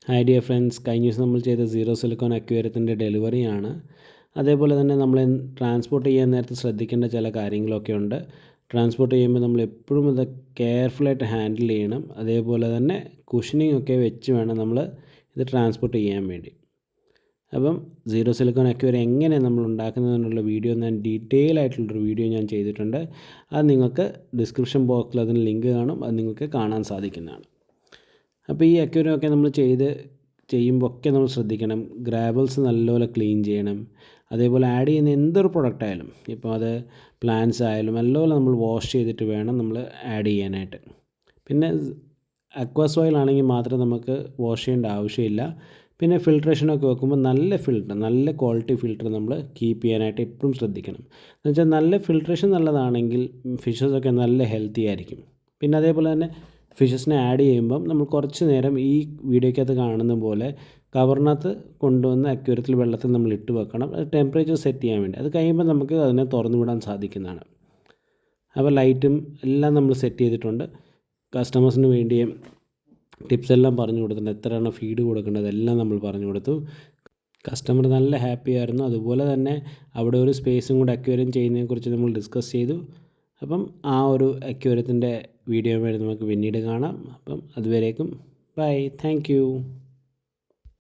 Hi dear friends, കഴിഞ്ഞ ദിവസം നമ്മൾ ചെയ്ത സീറോ സിലിക്കോൺ അക്വേറിയത്തിൻ്റെ ഡെലിവറിയാണ്. അതേപോലെ തന്നെ നമ്മൾ ട്രാൻസ്പോർട്ട് ചെയ്യാൻ നേരത്ത് ശ്രദ്ധിക്കേണ്ട ചില കാര്യങ്ങളൊക്കെ ഉണ്ട്. ട്രാൻസ്പോർട്ട് ചെയ്യുമ്പോൾ നമ്മൾ എപ്പോഴും ഇത് കെയർഫുള്ളായിട്ട് ഹാൻഡിൽ ചെയ്യണം. അതേപോലെ തന്നെ കുഷനിങ് ഒക്കെ വെച്ച് വേണം നമ്മൾ ഇത് ട്രാൻസ്പോർട്ട് ചെയ്യാൻ വേണ്ടി. അപ്പം സീറോ സിലിക്കോൺ അക്വേറിയം എങ്ങനെ നമ്മൾ ഉണ്ടാക്കുന്നതിനുള്ള വീഡിയോ ഞാൻ ഡീറ്റെയിൽ ആയിട്ടുള്ളൊരു വീഡിയോ ഞാൻ ചെയ്തിട്ടുണ്ട്. അത് നിങ്ങൾക്ക് ഡിസ്ക്രിപ്ഷൻ ബോക്സിൽ അതിന് ലിങ്ക് കാണും, അത് നിങ്ങൾക്ക് കാണാൻ സാധിക്കുന്നതാണ്. അപ്പോൾ ഈ അക്വേറിയം ഒക്കെ നമ്മൾ ചെയ്യുമ്പോൾ ഒക്കെ നമ്മൾ ശ്രദ്ധിക്കണം. ഗ്രാവൽസ് നല്ലപോലെ ക്ലീൻ ചെയ്യണം. അതേപോലെ ആഡ് ചെയ്യുന്ന എന്തൊരു പ്രൊഡക്റ്റ് ആയാലും, ഇപ്പോൾ അത് പ്ലാന്റ്സ് ആയാലും നല്ലപോലെ നമ്മൾ വാഷ് ചെയ്തിട്ട് വേണം നമ്മൾ ആഡ് ചെയ്യാനായിട്ട്. പിന്നെ അക്വാ സോയിൽ ആണെങ്കിൽ മാത്രം നമുക്ക് വാഷ് ചെയ്യേണ്ട ആവശ്യമില്ല. പിന്നെ ഫിൽട്രേഷനൊക്കെ വെക്കുമ്പോൾ നല്ല ക്വാളിറ്റി ഫിൽറ്റർ നമ്മൾ കീപ്പ് ചെയ്യാനായിട്ട് എപ്പോഴും ശ്രദ്ധിക്കണം. എന്ന് വെച്ചാൽ നല്ല ഫിൽട്രേഷൻ നല്ലതാണെങ്കിൽ ഫിഷസൊക്കെ നല്ല ഹെൽത്തി ആയിരിക്കും. പിന്നെ അതേപോലെ തന്നെ ഫിഷസിനെ ആഡ് ചെയ്യുമ്പം നമ്മൾ കുറച്ച് നേരം ഈ വീഡിയോയ്ക്കകത്ത് കാണുന്ന പോലെ കവറിനകത്ത് കൊണ്ടുവന്ന് അക്വേറിയത്തിൽ വെള്ളത്തിൽ നമ്മൾ ഇട്ട് വെക്കണം. അത് ടെമ്പറേച്ചർ സെറ്റ് ചെയ്യാൻ വേണ്ടി. അത് കഴിയുമ്പോൾ നമുക്ക് അതിനെ തുറന്നു വിടാൻ സാധിക്കുന്നതാണ്. അപ്പോൾ ലൈറ്റും എല്ലാം നമ്മൾ സെറ്റ് ചെയ്തിട്ടുണ്ട്. കസ്റ്റമേഴ്സിന് വേണ്ടി ടിപ്സ് എല്ലാം പറഞ്ഞു കൊടുത്തിട്ടുണ്ട്. എത്രയാണ് ഫീഡ് കൊടുക്കേണ്ടത് എല്ലാം നമ്മൾ പറഞ്ഞു കൊടുത്തു. കസ്റ്റമർ നല്ല ഹാപ്പി ആയിരുന്നു. അതുപോലെ തന്നെ അവിടെ ഒരു സ്പേസും കൂടെ അക്വേറിയം ചെയ്യുന്നതിനെക്കുറിച്ച് നമ്മൾ ഡിസ്കസ് ചെയ്തു. അപ്പം ആ ഒരു അക്വേറിയത്തിൻ്റെ വീഡിയോ വേണ്ടി നമുക്ക് പിന്നീട് കാണാം. അപ്പം അതുവരേക്കും ബൈ, താങ്ക് യു.